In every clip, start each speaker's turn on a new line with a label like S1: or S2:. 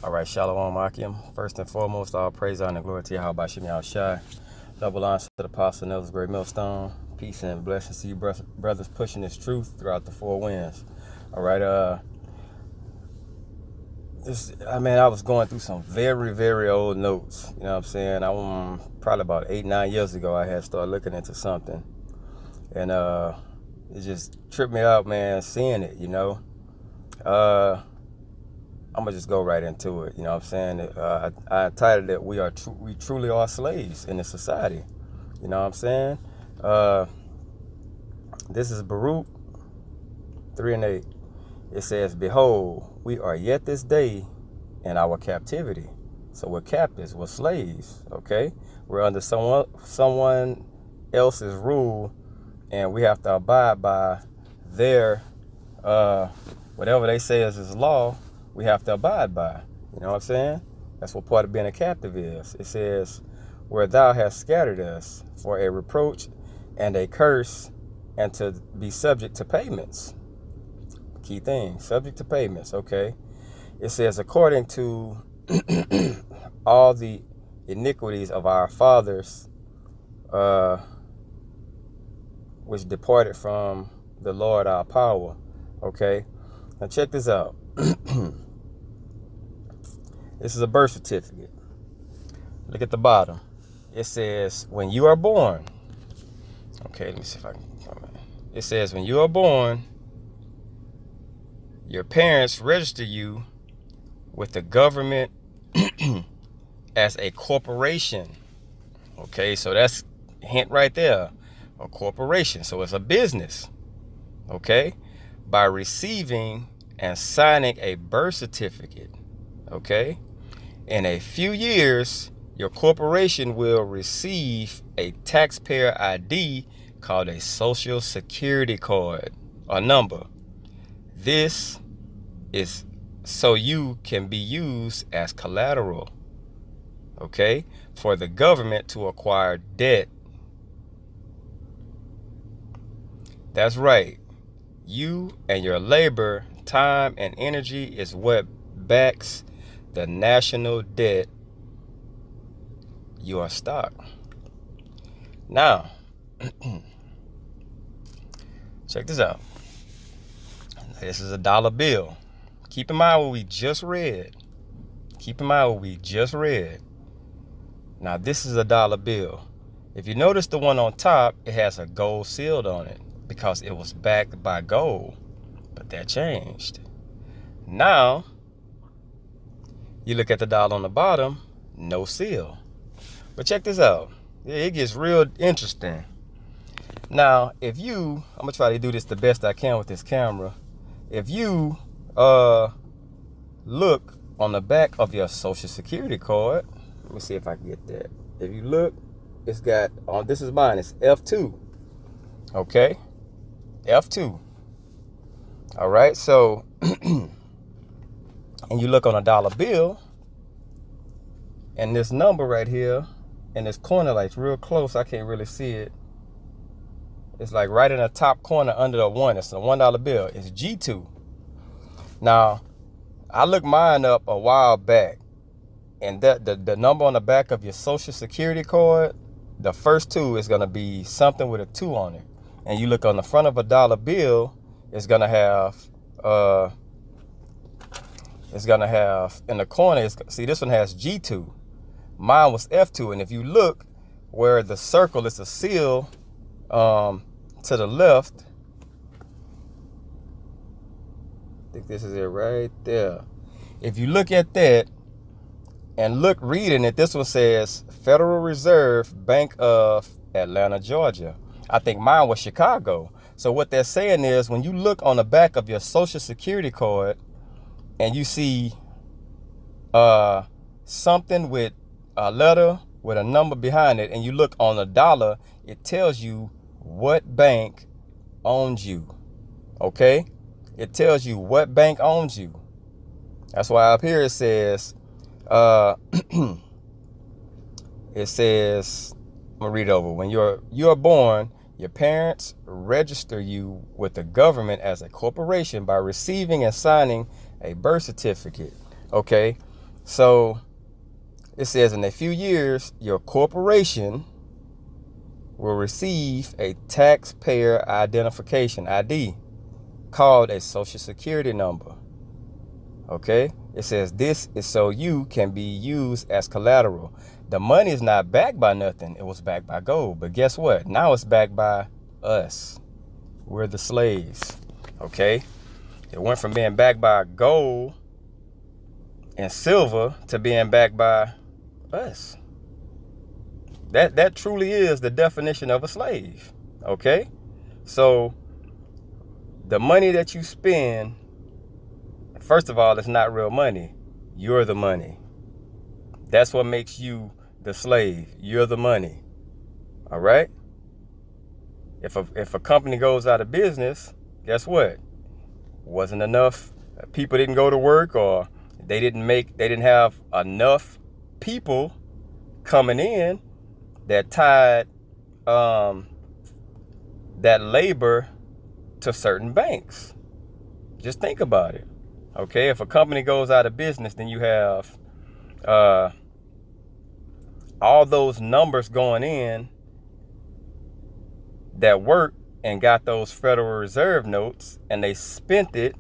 S1: All right, Shalom Akim. First and foremost, all praise, honor, and glory to Yahweh Shem Shai. Double honor to the Apostle Nellis Great Millstone. Peace and blessings to you, brothers, pushing this truth throughout the four winds. All right, I was going through some very, very old notes. You know what I'm saying? Probably about 8-9 years ago, I had started looking into something, and it just tripped me out, man, seeing it. I'm gonna just go right into it. You know what I'm saying? I entitled it, we truly are slaves in this society. You know what I'm saying? This is Baruch 3:8. It says, "Behold, we are yet this day in our captivity." So we're captives, we're slaves. Okay, we're under someone else's rule, and we have to abide by their whatever they say is his law. We have to abide by. You know what I'm saying? That's what part of being a captive is. It says, "Where thou hast scattered us for a reproach and a curse, and to be subject to payments." Key thing, subject to payments. Okay. It says, "According to all the iniquities of our fathers, which departed from the Lord our power." Okay. Now check this out. This is a birth certificate. Look at the bottom. It says, "When you are born." Okay, let me see if I can. It says, "When you are born, your parents register you with the government as a corporation." Okay, so that's a hint right there. A corporation. So it's a business. Okay, by receiving and signing a birth certificate. Okay, in a few years, your corporation will receive a taxpayer ID called a Social Security card or number. This is so you can be used as collateral, okay, for the government to acquire debt. That's right. You and your labor, time, and energy is what backs the national debt you are stock. Now, check this out. This is a dollar bill. Keep in mind what we just read. Now, this is a dollar bill. If you notice the one on top, it has a gold seal on it because it was backed by gold. But that changed. Now, you look at the dollar on the bottom, no seal. But check this out. It gets real interesting. Now, I'm going to try to do this the best I can with this camera. If you look on the back of your Social Security card, let me see if I can get that. If you look, it's got, this is mine, it's F2. Okay? F2. All right, so, and you look on a dollar bill, and this number right here, in this corner, like real close, I can't really see it. It's like right in the top corner under the one. It's a $1 bill. It's G2. Now, I looked mine up a while back, and the number on the back of your Social Security card, the first two is going to be something with a 2 on it. And you look on the front of a dollar bill, it's going to have in the corner, see, this one has G2. Mine was F2. And if you look where the circle is a seal to the left, I think this is it right there. If you look at that and reading it, this one says Federal Reserve Bank of Atlanta, Georgia. I think mine was Chicago. So what they're saying is when you look on the back of your Social Security card and you see something with a letter with a number behind it, and you look on the dollar, it tells you what bank owns you. Okay? It tells you what bank owns you. That's why up here it says, it says, I'm gonna read it over. When you are born, your parents register you with the government as a corporation by receiving and signing a birth certificate. Okay, So it says in a few years, your corporation will receive a taxpayer identification ID called a social security number. Okay? It says this is so you can be used as collateral. The money is not backed by nothing. It was backed by gold. But guess what? Now it's backed by us. We're the slaves. Okay? It went from being backed by gold and silver to being backed by us. That truly is the definition of a slave. Okay? So the money that you spend, first of all, it's not real money. You're the money. That's what makes you the slave. You're the money. All right? If a company goes out of business, guess what? Wasn't enough people didn't go to work, or they didn't have enough people coming in that tied that labor to certain banks. Just think about it. Okay, if a company goes out of business, then you have all those numbers going in that worked and got those Federal Reserve notes, and they spent it.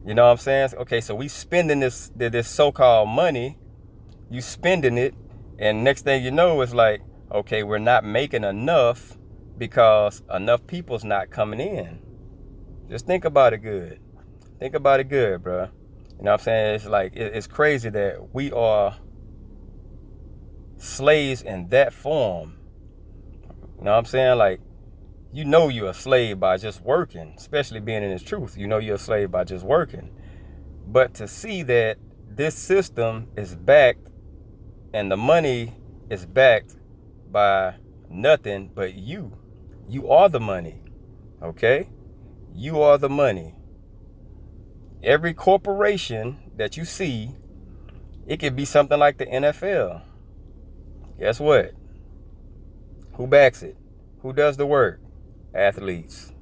S1: You know what I'm saying? Okay, so we spending this so-called money, you spending it, and next thing you know, it's like, okay, we're not making enough because enough people's not coming in. Just think about it good. Think about it good, bro. You know what I'm saying? It's like, it's crazy that we are slaves in that form. You know what I'm saying? Like, you know you're a slave by just working, especially being in this truth. You know you're a slave by just working. But to see that this system is backed and the money is backed by nothing but you. You are the money, okay? You are the money. Every corporation that you see, it could be something like the NFL. Guess what? Who backs it? Who does the work? Athletes.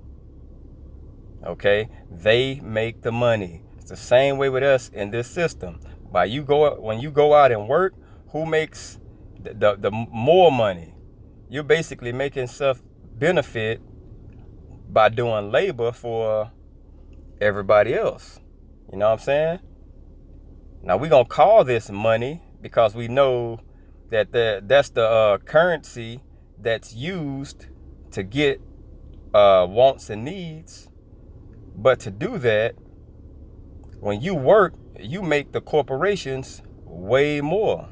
S1: Okay? They make the money. It's the same way with us in this system. When you go out and work, who makes the more money? You're basically making self benefit by doing labor for everybody else. You know what I'm saying? Now we're gonna call this money because we know that that's the currency that's used to get wants and needs. But to do that, when you work, you make the corporations way more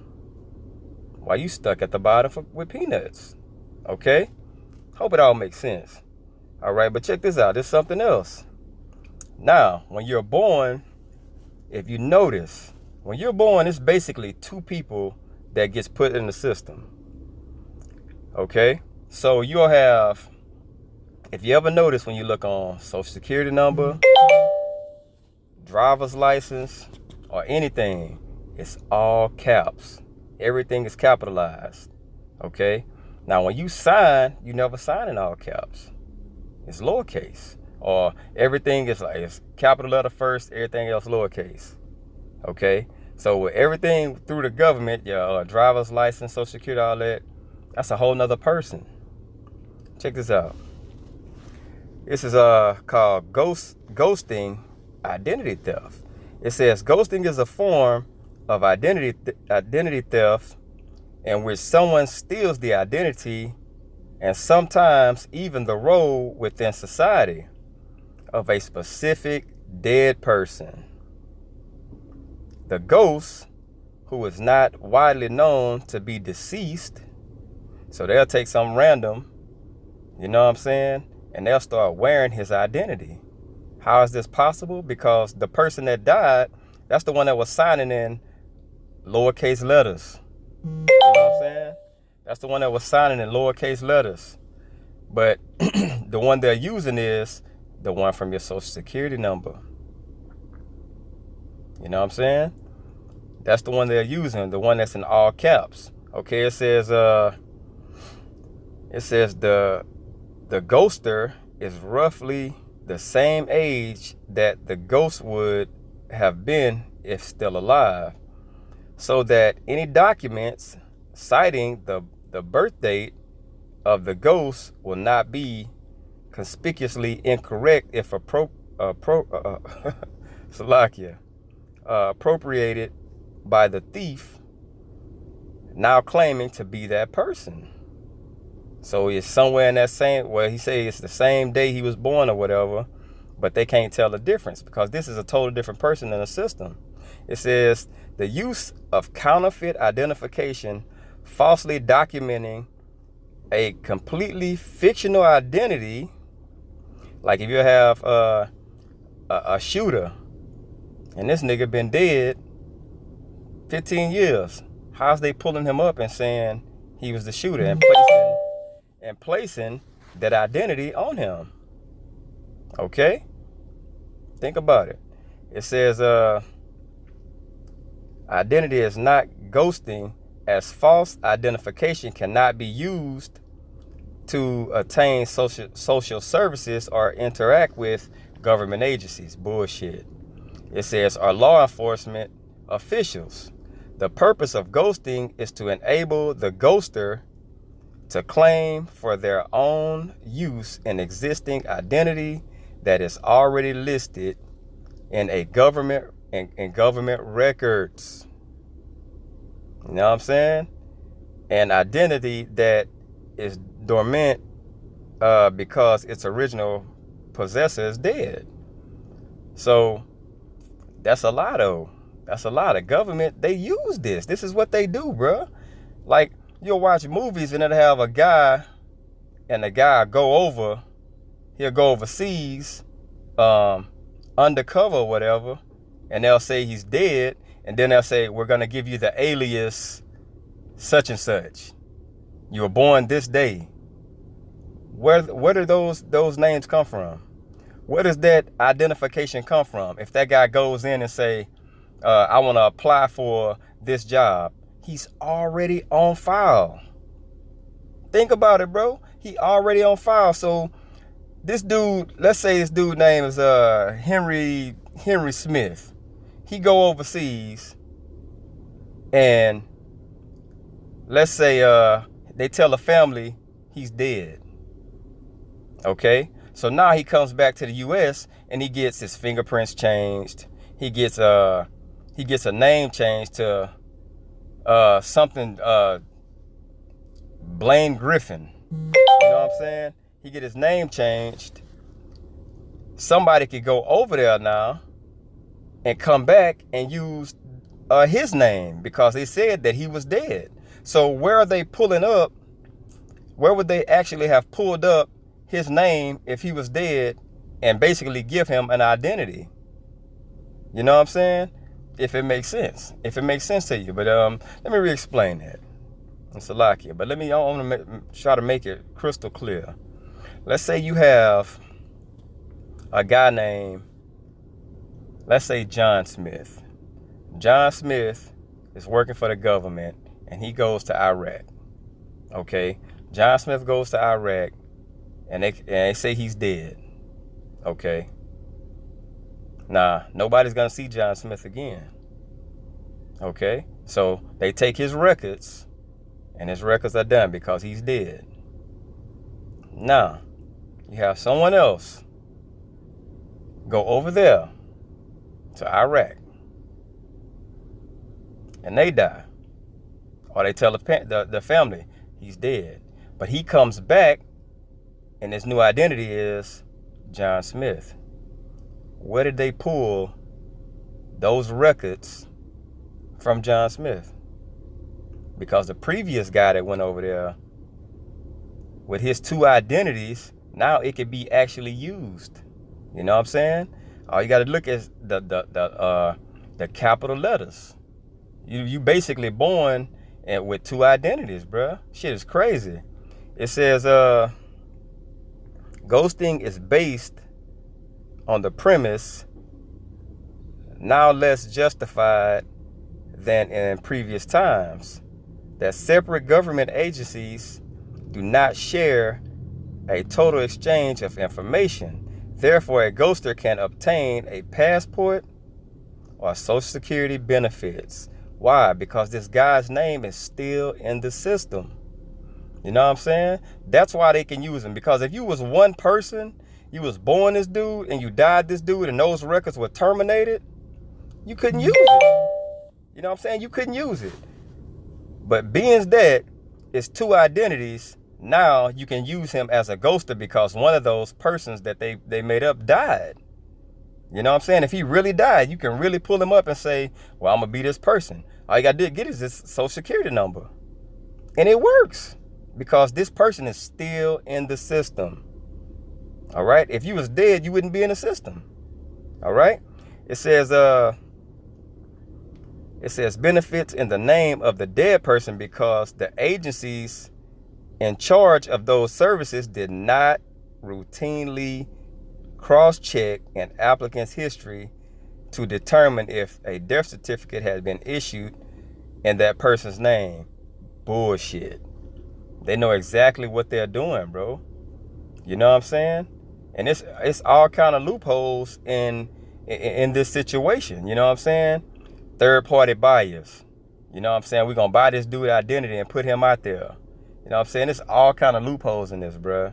S1: while you stuck at the bottom with peanuts. Okay? Hope it all makes sense. All right, but check this out. There's something else. Now, when you're born, if you notice, when you're born, it's basically two people that gets put in the system. Okay? So you'll have, if you ever notice when you look on social security number, driver's license, or anything, it's all caps. Everything is capitalized. Okay? Now, when you sign, you never sign in all caps. It's lowercase. Or everything is like, it's capital letter first, everything else lowercase. Okay? So with everything through the government, your driver's license, social security, all that, that's a whole nother person. Check this out. This is called ghosting identity theft. It says ghosting is a form of identity theft in which someone steals the identity and sometimes even the role within society of a specific dead person. The ghost, who is not widely known to be deceased, so they'll take some random, you know what I'm saying, and they'll start wearing his identity. How is this possible? Because the person that died, that's the one that was signing in lowercase letters. You know what I'm saying? That's the one that was signing in lowercase letters. But the one they're using is the one from your social security number. You know what I'm saying? That's the one they're using, the one that's in all caps. Okay, it says the ghoster is roughly the same age that the ghost would have been if still alive. so that any documents citing the birth date of the ghost will not be conspicuously incorrect if appropriated by the thief now claiming to be that person. So it's somewhere in that same, well, he say it's the same day he was born or whatever, but they can't tell the difference because this is a totally different person in the system. It says the use of counterfeit identification, falsely documenting a completely fictional identity. Like if you have a shooter and this nigga been dead 15 years, how's they pulling him up and saying he was the shooter and placing that identity on him? Okay? Think about it. It says identity is not ghosting, as false identification cannot be used to attain social services or interact with government agencies. Bullshit. It says our law enforcement officials. The purpose of ghosting is to enable the ghoster to claim for their own use an existing identity that is already listed in a government records. You know what I'm saying? An identity that is dormant because its original possessor is dead. So that's a lot of. That's a lot of government. They use this. This is what they do, bro. Like you'll watch movies and it'll have a guy, and the guy he'll go overseas, undercover or whatever, and they'll say he's dead, and then they'll say we're gonna give you the alias such and such. You were born this day. Where do those names come from? Where does that identification come from? If that guy goes in and say, I want to apply for this job, he's already on file. Think about it, bro. He already on file. So this dude, let's say this dude name is Henry Smith. He go overseas and let's say they tell the family he's dead. Okay? So now he comes back to the US and he gets his fingerprints changed. He gets a name change to something Blaine Griffin. You know what I'm saying? He get his name changed. Somebody could go over there now and come back and use his name because they said that he was dead. So where are they pulling up? Where would they actually have pulled up his name if he was dead and basically give him an identity? You know what I'm saying? If it makes sense. If it makes sense to you. But let me re-explain that. It's a lot here. But I want to try to make it crystal clear. Let's say you have a guy named, let's say John Smith. John Smith is working for the government and he goes to Iraq. Okay? John Smith goes to Iraq and they say he's dead. Okay? Nah, nobody's gonna see John Smith again. Okay? So they take his records and his records are done because he's dead. Now, you have someone else go over there to Iraq and they die. Or they tell the family he's dead. But he comes back and his new identity is John Smith. Where did they pull those records from John Smith? Because the previous guy that went over there with his two identities, now it could be actually used. You know what I'm saying? All you got to look at the capital letters. You basically born with two identities, bruh. Shit is crazy. It says ghosting is based on the premise, now less justified than in previous times, that separate government agencies do not share a total exchange of information. Therefore, a ghoster can obtain a passport or Social Security benefits Why? Because this guy's name is still in the system. You know what I'm saying? That's why they can use him. Because if you was one person, you was born this dude and you died this dude and those records were terminated, you couldn't use it. You know what I'm saying? You couldn't use it. But being dead is two identities. Now you can use him as a ghoster because one of those persons that they made up died. You know what I'm saying? If he really died, you can really pull him up and say, well, I'm going to be this person. All you got to get is this social security number. And it works because this person is still in the system. All right? If you was dead, you wouldn't be in the system. All right? It says benefits in the name of the dead person because the agencies in charge of those services did not routinely cross-check an applicant's history to determine if a death certificate has been issued in that person's name. Bullshit. They know exactly what they're doing, bro. You know what I'm saying? And it's all kind of loopholes in this situation. You know what I'm saying? Third-party buyers. You know what I'm saying? We're going to buy this dude identity and put him out there. You know what I'm saying? It's all kind of loopholes in this, bro.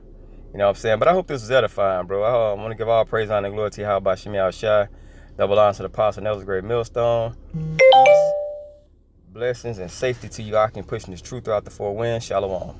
S1: You know what I'm saying? But I hope this is edifying, bro. I want to give all praise, honor, and glory to you. How about Shemi Al-Shai? Double honor to the apostle. That was a great millstone. Peace, blessings, and safety to you. I can push this truth throughout the four winds. Shalom.